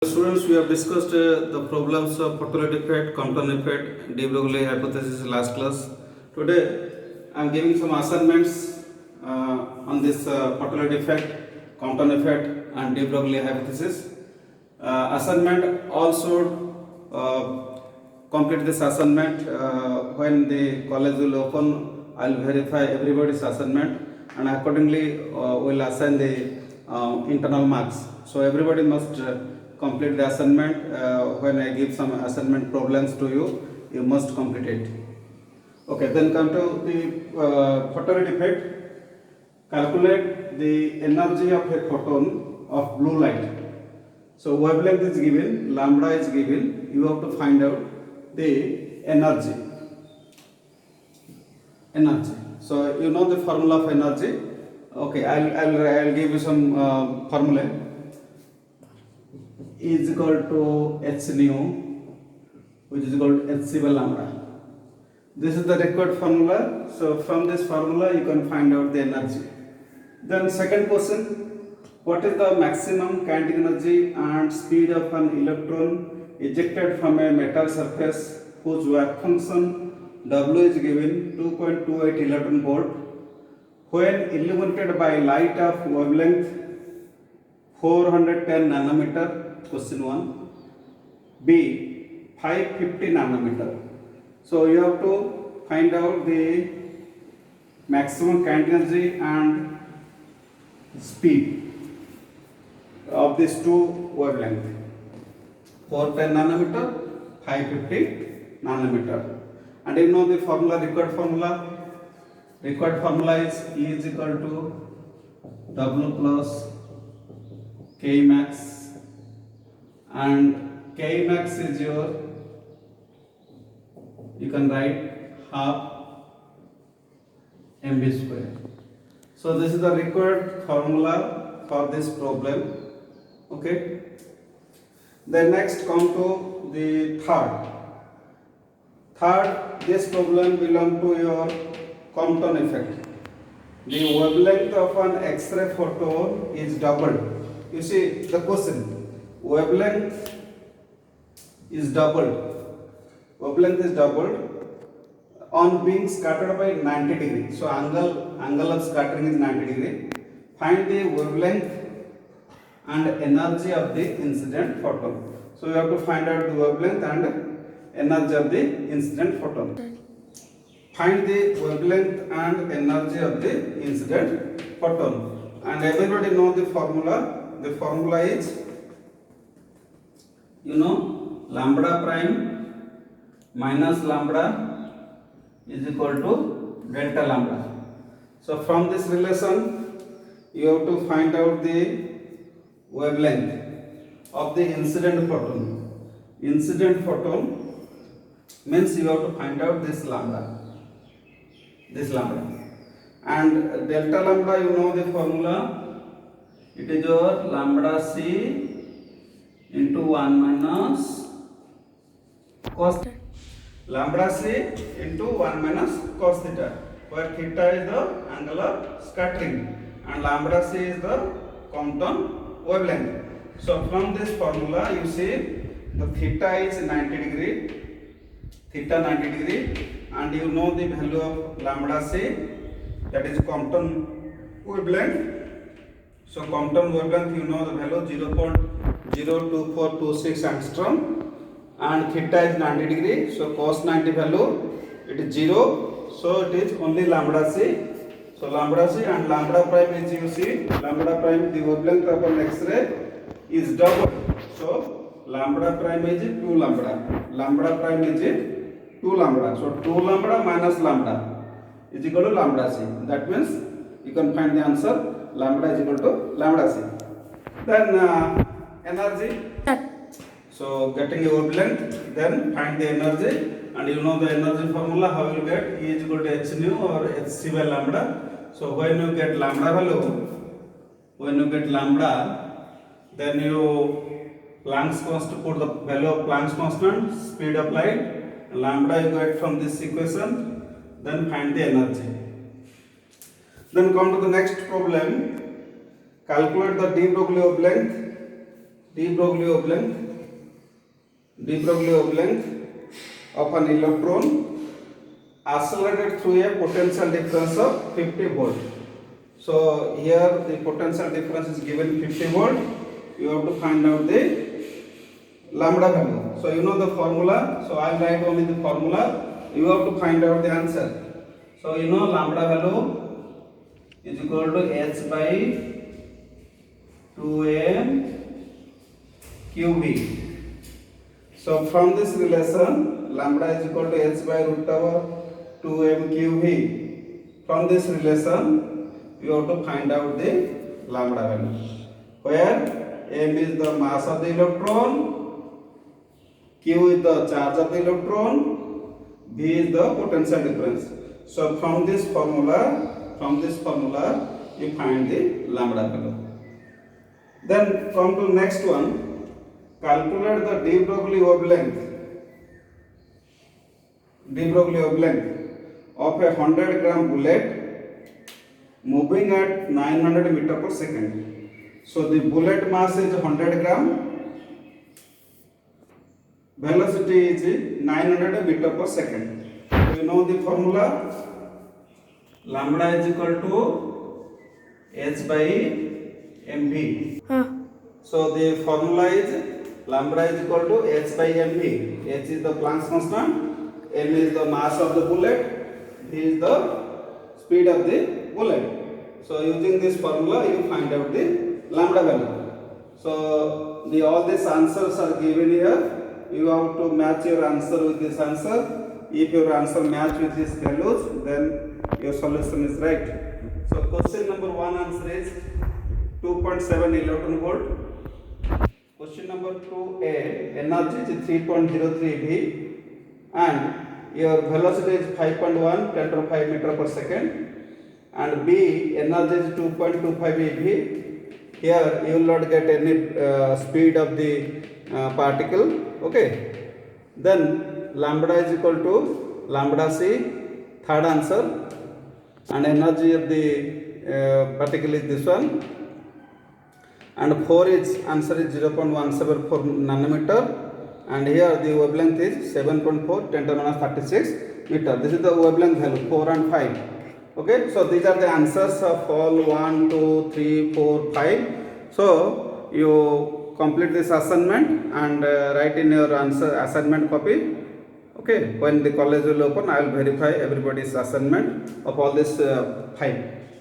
Students, we have discussed the problems of Portolet effect, Compton effect, de Broglie hypothesis last class. Today, I am giving some assignments on this Portolet effect, Compton effect, and de Broglie hypothesis. Assignment all should complete this assignment when the college will open. I will verify everybody's assignment, and accordingly will assign the internal marks. So everybody must complete the assignment. When I give some assignment problems to you, you must complete it. Okay, then come to the Portolet effect. Calculate the energy of a photon of blue light. So wavelength is given, lambda is given. You have to find out the energy. So you know the formula of energy. Okay, I'll give you some formula. E is equal to h nu, which is equal to hc by lambda. This is the required formula. So from this formula you can find out the energy. Then second question, what is the maximum kinetic energy and speed of an electron ejected from a metal surface whose work function W is given 2.28 electron volt when illuminated by light of wavelength 410 nanometer? Question 1. B, 550 nanometer. So you have to find out the maximum kinetic energy and speed of these two wavelength, 410 nanometer, 550 nanometer. And you know the formula, required formula. Required formula is E is equal to W plus K max, and K max is your, you can write half mv square. So this is the required formula for this problem. Okay. Then next come to the third. This problem belong to your Compton effect. The wavelength of an X-ray photon is doubled. You see the question, wavelength is doubled. Wavelength is doubled on being scattered by 90 degree. So angle of scattering is 90 degree. Find the wavelength and energy of the incident photon. So you have to find out the wavelength and energy of the incident photon. Find the wavelength and energy of the incident photon. And everybody know the formula. The formula is, you know, lambda prime minus lambda is equal to delta lambda. So from this relation you have to find out the wavelength of the incident photon. Incident photon means you have to find out this lambda. And delta lambda, you know the formula. It is your lambda c into 1 minus cos theta. Lambda c into 1 minus cos theta, where theta is the angle of scattering and lambda c is the Compton wavelength. So from this formula you see the theta is 90 degree, and you know the value of lambda c, that is Compton wavelength. So Compton wavelength, you know the value 0.02426 angstrom, and theta is 90 degree. So cos 90 value, it is 0. So it is only lambda c. So lambda c and lambda prime is, you see, lambda prime, the wavelength of an X-ray is double. So lambda prime is 2 lambda. Lambda prime is 2 lambda. So 2 lambda minus lambda is equal to lambda c. That means you can find the answer, lambda is equal to lambda c. Then energy. So getting a wavelength, then find the energy, and you know the energy formula. How you get? E is equal to h nu or hc by lambda. So when you get lambda value, then you Planck's constant, put the value of Planck's constant, speed of light, lambda you get from this equation, then find the energy. Then come to the next problem. Calculate the de Broglie wavelength de Broglie wavelength of an electron accelerated through a potential difference of 50 volt. So here the potential difference is given 50 volt. You have to find out the lambda value. So you know the formula. So I will write only the formula. You have to find out the answer. So you know lambda value is equal to h by 2m qv. So from this relation, lambda is equal to h by root over 2m qv. From this relation, you have to find out the lambda value, where m is the mass of the electron, q is the charge of the electron, v is the potential difference. So from this formula, you find the lambda value. Then come to next one. Calculate the de Broglie wavelength of a 100 gram bullet moving at 900 meter per second. So the bullet mass is 100 gram, velocity is 900 meter per second. So you know the formula, lambda is equal to h by mv. So the formula is lambda is equal to h by mv. H is the Planck's constant, m is the mass of the bullet, v is the speed of the bullet. So using this formula, you find out the lambda value. So all these answers are given here. You have to match your answer with this answer. If your answer match with these values, then your solution is right. So question number 1 answer is 2.7 electron volt. Question number 2a, energy is 3.03 V and your velocity is 5.1 10 to 5 meter per second, and B, energy is 2.25 eV. Here you will not get any speed of the particle. Okay. Then lambda is equal to lambda c, third answer, and energy of the particle is this one. And 4 is answer is 0.174 nanometer, and here the wavelength is 7.4 10 to minus 36 meter. This is the wavelength value 4 and 5. Okay, so these are the answers of all 1, 2, 3, 4, 5. So you complete this assignment and write in your answer assignment copy. Okay, when the college will open, I will verify everybody's assignment of all these 5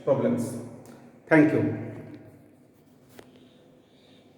problems. Thank you.